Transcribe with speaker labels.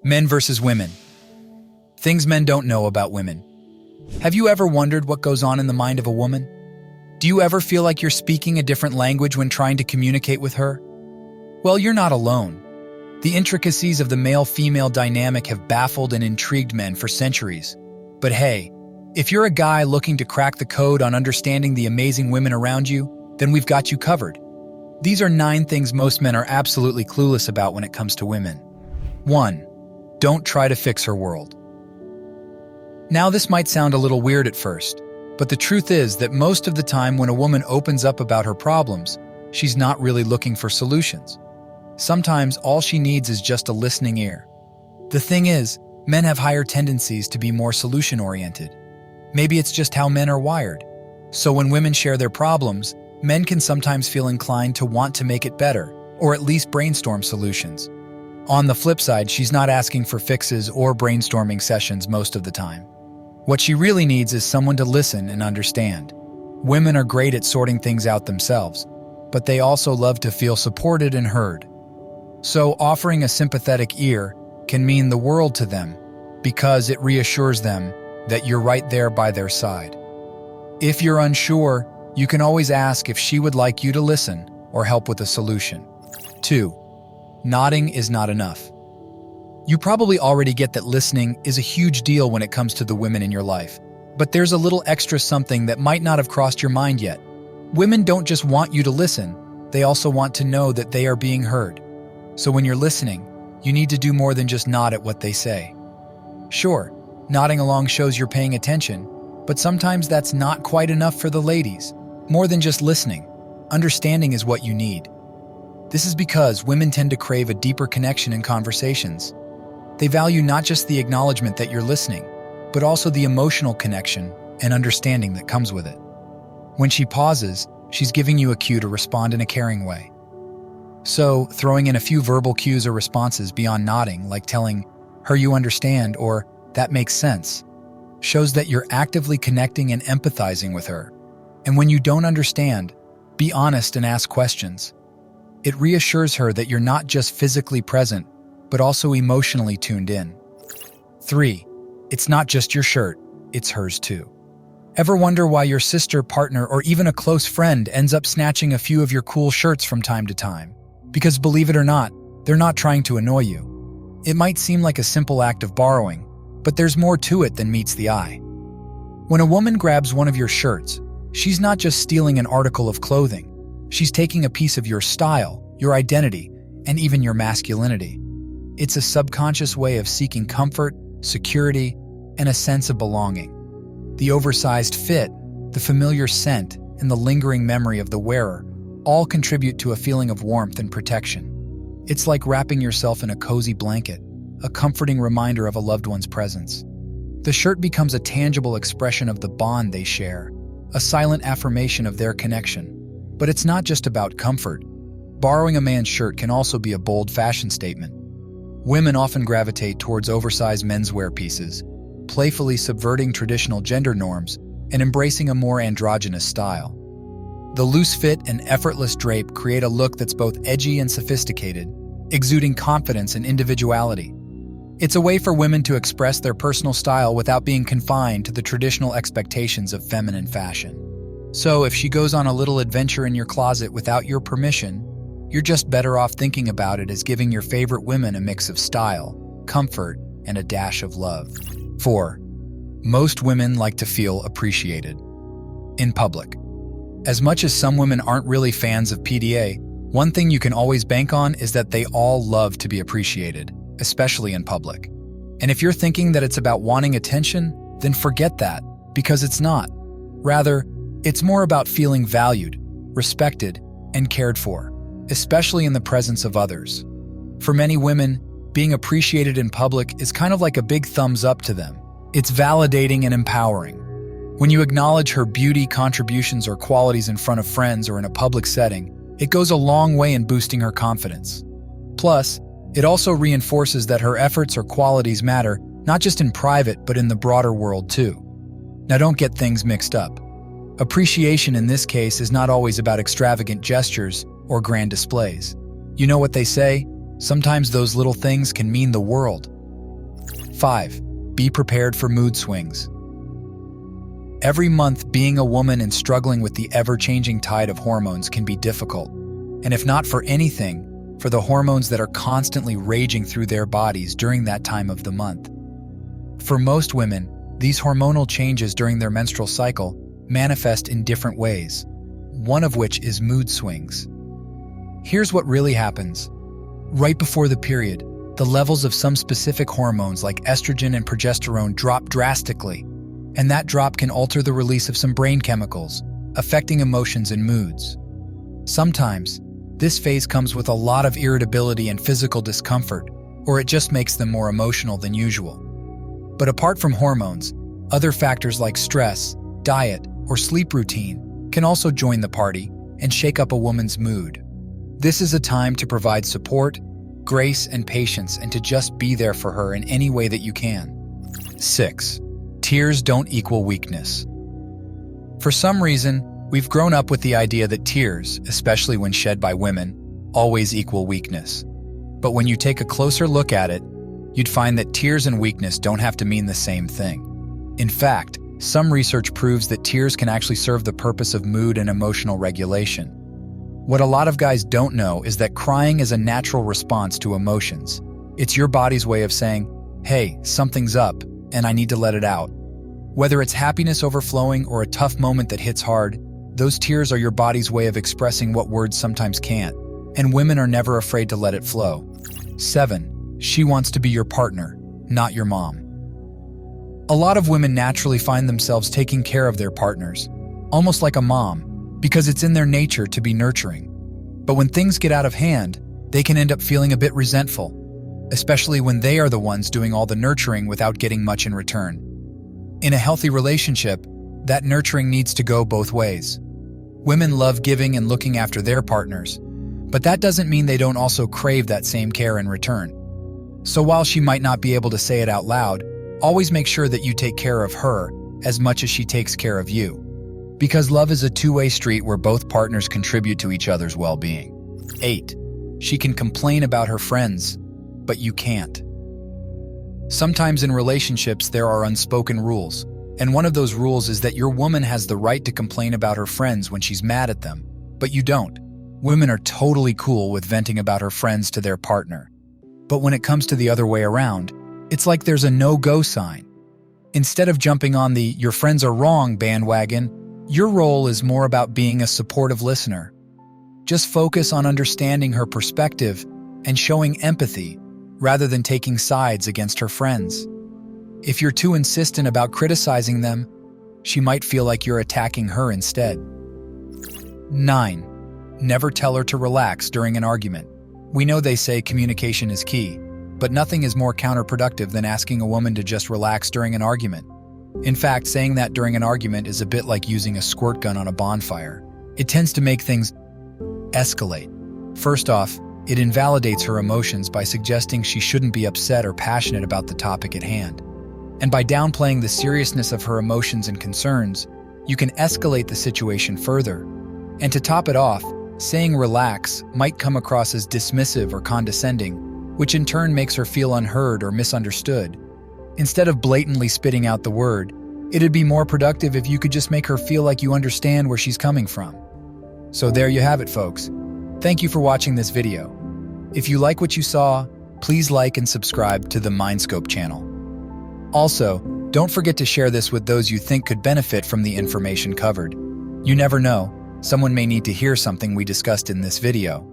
Speaker 1: Men versus women. Things men don't know about women. Have you ever wondered what goes on in the mind of a woman? Do you ever feel like you're speaking a different language when trying to communicate with her? Well, you're not alone. The intricacies of the male-female dynamic have baffled and intrigued men for centuries. But hey, if you're a guy looking to crack the code on understanding the amazing women around you, then we've got you covered. These are 9 things most men are absolutely clueless about when it comes to women. 1. Don't try to fix her world. Now, this might sound a little weird at first, but the truth is that most of the time when a woman opens up about her problems, she's not really looking for solutions. Sometimes all she needs is just a listening ear. The thing is, men have higher tendencies to be more solution-oriented. Maybe it's just how men are wired. So when women share their problems, men can sometimes feel inclined to want to make it better, or at least brainstorm solutions. On the flip side, she's not asking for fixes or brainstorming sessions most of the time. What she really needs is someone to listen and understand. Women are great at sorting things out themselves, but they also love to feel supported and heard. So offering a sympathetic ear can mean the world to them because it reassures them that you're right there by their side. If you're unsure, you can always ask if she would like you to listen or help with a solution. 2. Nodding is not enough. You probably already get that listening is a huge deal when it comes to the women in your life, but there's a little extra something that might not have crossed your mind yet. Women don't just want you to listen, they also want to know that they are being heard. So when you're listening, you need to do more than just nod at what they say. Sure, nodding along shows you're paying attention, but sometimes that's not quite enough for the ladies. More than just listening, understanding is what you need. This is because women tend to crave a deeper connection in conversations. They value not just the acknowledgement that you're listening, but also the emotional connection and understanding that comes with it. When she pauses, she's giving you a cue to respond in a caring way. So, throwing in a few verbal cues or responses beyond nodding, like telling her you understand or that makes sense, shows that you're actively connecting and empathizing with her. And when you don't understand, be honest and ask questions. It reassures her that you're not just physically present, but also emotionally tuned in. 3. It's not just your shirt, it's hers too. Ever wonder why your sister, partner, or even a close friend ends up snatching a few of your cool shirts from time to time? Because believe it or not, they're not trying to annoy you. It might seem like a simple act of borrowing, but there's more to it than meets the eye. When a woman grabs one of your shirts, she's not just stealing an article of clothing. She's taking a piece of your style, your identity, and even your masculinity. It's a subconscious way of seeking comfort, security, and a sense of belonging. The oversized fit, the familiar scent, and the lingering memory of the wearer all contribute to a feeling of warmth and protection. It's like wrapping yourself in a cozy blanket, a comforting reminder of a loved one's presence. The shirt becomes a tangible expression of the bond they share, a silent affirmation of their connection. But it's not just about comfort. Borrowing a man's shirt can also be a bold fashion statement. Women often gravitate towards oversized menswear pieces, playfully subverting traditional gender norms and embracing a more androgynous style. The loose fit and effortless drape create a look that's both edgy and sophisticated, exuding confidence and individuality. It's a way for women to express their personal style without being confined to the traditional expectations of feminine fashion. So if she goes on a little adventure in your closet without your permission, you're just better off thinking about it as giving your favorite women a mix of style, comfort, and a dash of love. 4. Most women like to feel appreciated. In public. As much as some women aren't really fans of PDA, one thing you can always bank on is that they all love to be appreciated, especially in public. And if you're thinking that it's about wanting attention, then forget that, because it's not. Rather, it's more about feeling valued, respected, and cared for, especially in the presence of others. For many women, being appreciated in public is kind of like a big thumbs up to them. It's validating and empowering. When you acknowledge her beauty, contributions, or qualities in front of friends or in a public setting, it goes a long way in boosting her confidence. Plus, it also reinforces that her efforts or qualities matter, not just in private, but in the broader world too. Now, don't get things mixed up. Appreciation in this case is not always about extravagant gestures or grand displays. You know what they say? Sometimes those little things can mean the world. 5. Be prepared for mood swings. Every month, being a woman and struggling with the ever-changing tide of hormones can be difficult. And if not for anything, for the hormones that are constantly raging through their bodies during that time of the month. For most women, these hormonal changes during their menstrual cycle manifest in different ways, one of which is mood swings. Here's what really happens. Right before the period, the levels of some specific hormones like estrogen and progesterone drop drastically, and that drop can alter the release of some brain chemicals, affecting emotions and moods. Sometimes, this phase comes with a lot of irritability and physical discomfort, or it just makes them more emotional than usual. But apart from hormones, other factors like stress, diet, or sleep routine can also join the party and shake up a woman's mood. This is a time to provide support, grace, and patience, and to just be there for her in any way that you can. 6. Tears don't equal weakness. For some reason, we've grown up with the idea that tears, especially when shed by women, always equal weakness. But when you take a closer look at it, you'd find that tears and weakness don't have to mean the same thing. In fact, some research proves that tears can actually serve the purpose of mood and emotional regulation. What a lot of guys don't know is that crying is a natural response to emotions. It's your body's way of saying, hey, something's up, and I need to let it out. Whether it's happiness overflowing or a tough moment that hits hard, those tears are your body's way of expressing what words sometimes can't, and women are never afraid to let it flow. 7. She wants to be your partner, not your mom. A lot of women naturally find themselves taking care of their partners, almost like a mom, because it's in their nature to be nurturing. But when things get out of hand, they can end up feeling a bit resentful, especially when they are the ones doing all the nurturing without getting much in return. In a healthy relationship, that nurturing needs to go both ways. Women love giving and looking after their partners, but that doesn't mean they don't also crave that same care in return. So while she might not be able to say it out loud, always make sure that you take care of her as much as she takes care of you. Because love is a two-way street where both partners contribute to each other's well-being. 8. She can complain about her friends, but you can't. Sometimes in relationships there are unspoken rules, and one of those rules is that your woman has the right to complain about her friends when she's mad at them, but you don't. Women are totally cool with venting about her friends to their partner. But when it comes to the other way around, it's like there's a no-go sign. Instead of jumping on the "your friends are wrong" bandwagon, your role is more about being a supportive listener. Just focus on understanding her perspective and showing empathy rather than taking sides against her friends. If you're too insistent about criticizing them, she might feel like you're attacking her instead. 9. Never tell her to relax during an argument. We know they say communication is key, but nothing is more counterproductive than asking a woman to just relax during an argument. In fact, saying that during an argument is a bit like using a squirt gun on a bonfire. It tends to make things escalate. First off, it invalidates her emotions by suggesting she shouldn't be upset or passionate about the topic at hand. And by downplaying the seriousness of her emotions and concerns, you can escalate the situation further. And to top it off, saying relax might come across as dismissive or condescending, which in turn makes her feel unheard or misunderstood. Instead of blatantly spitting out the word, it'd be more productive if you could just make her feel like you understand where she's coming from. So there you have it, folks. Thank you for watching this video. If you like what you saw, please like and subscribe to the MindScope channel. Also, don't forget to share this with those you think could benefit from the information covered. You never know, someone may need to hear something we discussed in this video.